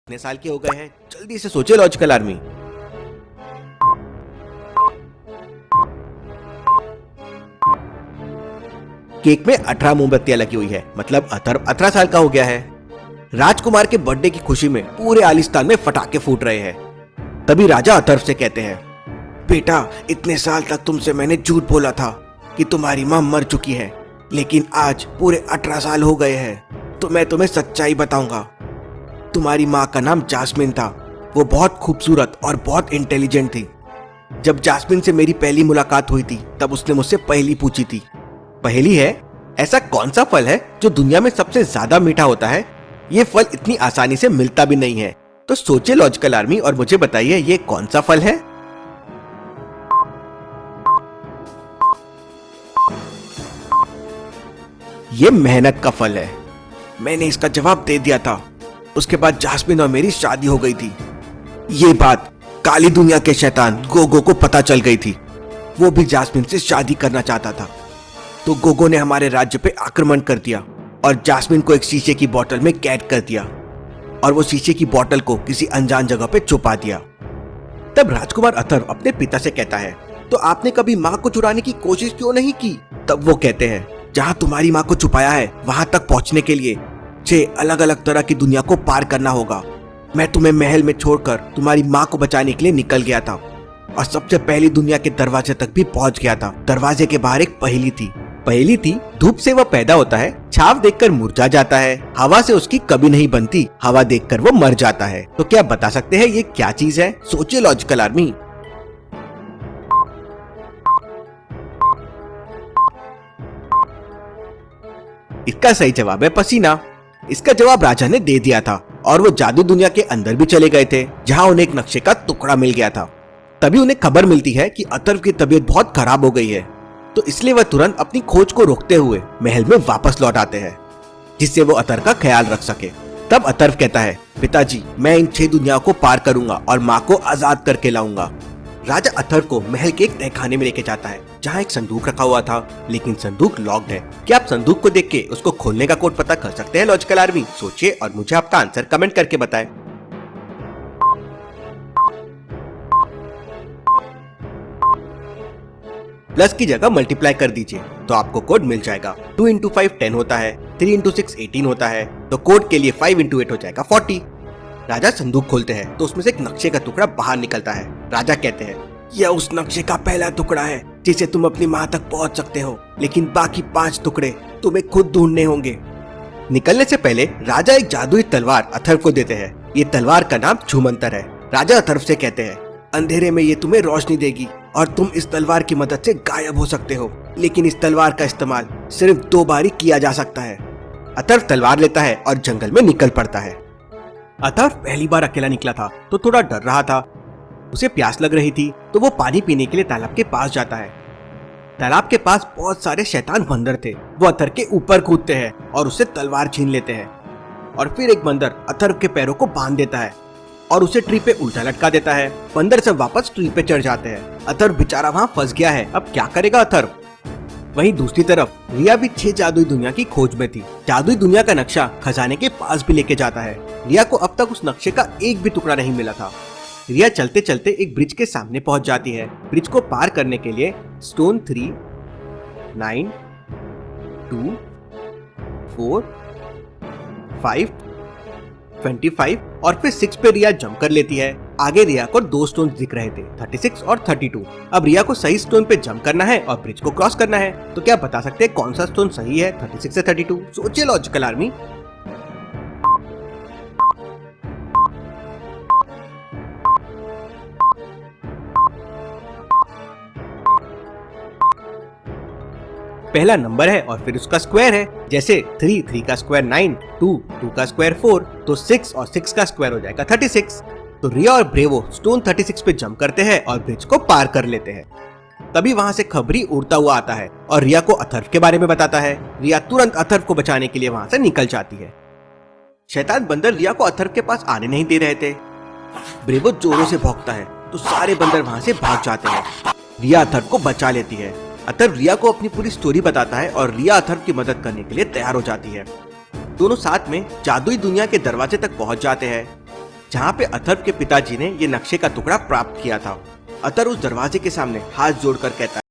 कितने साल के हो गए हैं? जल्दी से सोचे लॉजिकल आर्मी। केक में 18 मोमबत्तियां लगी हुई है, मतलब अथर्व 18 साल का हो गया है। राजकुमार के बर्थडे की खुशी में पूरे आलिस्तान में पटाखे फूट रहे हैं। तभी राजा अथर्व से कहते हैं, बेटा, इतने साल तक तुमसे मैंने झूठ बोला था कि तुम्हारी माँ मर चुकी है, लेकिन आज पूरे 18 साल हो गए हैं तो मैं तुम्हें सच्चाई बताऊंगा। तुम्हारी माँ का नाम जास्मिन था। वो बहुत खूबसूरत और बहुत इंटेलिजेंट थी। जब जास्मिन से मेरी पहली मुलाकात हुई थी तब उसने मुझसे पहेली पूछी थी। पहेली है, ऐसा कौन सा फल है जो दुनिया में सबसे ज्यादा मीठा होता है? ये फल इतनी आसानी से मिलता भी नहीं है। तो सोचिए लॉजिकल आर्मी और मुझे बताइए ये कौन सा फल है? ये मेहनत का फल है। मैंने इसका जवाब दे दिया था। उसके बाद जास्मिन और मेरी शादी हो गई थी। ये बात काली दुनिया के शैतान गोगो को पता चल गई थी। वो भी जास्मिन से शादी करना चाहता था। तो गोगो ने हमारे राज्य पे आक्रमण कर दिया और जास्मिन को एक शीशे की बोतल में कैद कर दिया और वो शीशे की बोतल को किसी अनजान जगह पे छुपा दिया। तब राजकुमार अथर्व अपने पिता से कहता है, तो आपने कभी माँ को चुराने की कोशिश क्यों नहीं की? तब वो कहते हैं, जहाँ तुम्हारी माँ को छुपाया है वहां तक पहुंचने के लिए 6 अलग अलग तरह की दुनिया को पार करना होगा। मैं तुम्हें महल में छोड़कर तुम्हारी माँ को बचाने के लिए निकल गया था और सबसे पहली दुनिया के दरवाजे तक भी पहुंच गया था। दरवाजे के बाहर एक पहेली थी। धूप से वह पैदा होता है, छाव देखकर मुरझा जाता है, हवा से उसकी कभी नहीं बनती, हवा देखकर वो मर जाता है। तो क्या बता सकते हैं ये क्या चीज है? सोचिए लॉजिकल आर्मी। इसका सही जवाब है पसीना। इसका जवाब राजा ने दे दिया था और वो जादू दुनिया के अंदर भी चले गए थे, जहां उन्हें एक नक्शे का टुकड़ा मिल गया था। तभी उन्हें खबर मिलती है कि अथर्व की तबीयत बहुत खराब हो गई है। तो इसलिए वह तुरंत अपनी खोज को रोकते हुए महल में वापस लौट आते हैं, जिससे वो अथर्व का ख्याल रख सके। तब अथर्व कहता है, पिताजी, मैं इन 6 दुनियाओं को पार करूंगा और माँ को आजाद करके लाऊंगा। राजा अथर्व को महल के एक तहखाने में लेके जाता है, जहाँ एक संदूक रखा हुआ था, लेकिन संदूक लॉक्ड है। क्या आप संदूक को देख के उसको खोलने का कोड पता कर सकते हैं लॉजिकल आर्मी? सोचिए और मुझे आपका आंसर कमेंट करके बताएं। प्लस की जगह मल्टीप्लाई कर दीजिए तो आपको कोड मिल जाएगा। 2 इंटू 5 10 होता है, 3 इंटू 6 18 होता है, तो कोड के लिए 5 इंटू 8 हो जाएगा 40। राजा संदूक खोलते हैं तो उसमें से एक नक्शे का टुकड़ा बाहर निकलता है। राजा कहते हैं, यह उस नक्शे का पहला टुकड़ा है जिसे तुम अपनी माँ तक पहुँच सकते हो, लेकिन बाकी 5 टुकड़े तुम्हें खुद ढूंढने होंगे। निकलने से पहले राजा एक जादुई तलवार अथर्व को देते हैं। ये तलवार का नाम छूमंतर है। राजा अथर्व से कहते हैं, अंधेरे में ये तुम्हें रोशनी देगी और तुम इस तलवार की मदद से गायब हो सकते हो, लेकिन इस तलवार का इस्तेमाल सिर्फ 2 बार ही किया जा सकता है। अथर्व तलवार लेता है और जंगल में निकल पड़ता है। अथर्व पहली बार अकेला निकला था तो थोड़ा डर रहा था। उसे प्यास लग रही थी तो वो पानी पीने के लिए तालाब के पास जाता है। तालाब के पास बहुत सारे शैतान बंदर थे। वो अथर्व के ऊपर कूदते हैं और उससे तलवार छीन लेते हैं। और फिर एक बंदर अथर्व के पैरों को बांध देता है और उसे ट्री पे उल्टा लटका देता है। बंदर सब वापस ट्री पे चढ़ जाते हैं। अथर्व बेचारा वहाँ फंस गया है। अब क्या करेगा अथर्व? वहीं दूसरी तरफ रिया भी 6 जादुई दुनिया की खोज में थी। जादुई दुनिया का नक्शा खजाने के पास भी लेके जाता है। रिया को अब तक उस नक्शे का एक भी टुकड़ा नहीं मिला था। रिया चलते चलते एक ब्रिज के सामने पहुंच जाती है। ब्रिज को पार करने के लिए स्टोन 3, 9, 2, 4, 5, 25 और फिर 6 पे रिया जंप कर लेती है। आगे रिया को 2 स्टोन दिख रहे थे, 36 और 32। अब रिया को सही स्टोन पे जंप करना है और ब्रिज को क्रॉस करना है। तो क्या बता सकते हैं कौन सा स्टोन सही है, 36 से 32? सोचिए लॉजिकल आर्मी। पहला नंबर है और फिर उसका स्क्वायर है। जैसे 3 का स्क्वायर 9, 2 का स्क्वायर 4, तो 6 और 6 का स्क्वायर हो जाएगा 36। तो रिया और ब्रेवो स्टोन 36 पे जंप करते हैं और ब्रिज को पार कर लेते हैं। तभी वहाँ से खबरी उड़ता हुआ आता है और रिया को अथर्व के बारे में बताता है। रिया तुरंत अथर्व को बचाने के लिए वहाँ से निकल जाती है। शैतान बंदर रिया को अथर्व के पास आने नहीं दे रहे थे। ब्रेवो जोरों से भौंकता है तो सारे बंदर वहाँ से भाग जाते हैं। रिया अथर्व को बचा लेती है। अथर्व रिया को अपनी पूरी स्टोरी बताता है और रिया अथर्व की मदद करने के लिए तैयार हो जाती है। दोनों साथ में जादुई दुनिया के दरवाजे तक पहुंच जाते हैं। जहाँ पे अथर्व के पिताजी ने ये नक्शे का टुकड़ा प्राप्त किया था। अथर्व उस दरवाजे के सामने हाथ जोड़कर कहता है,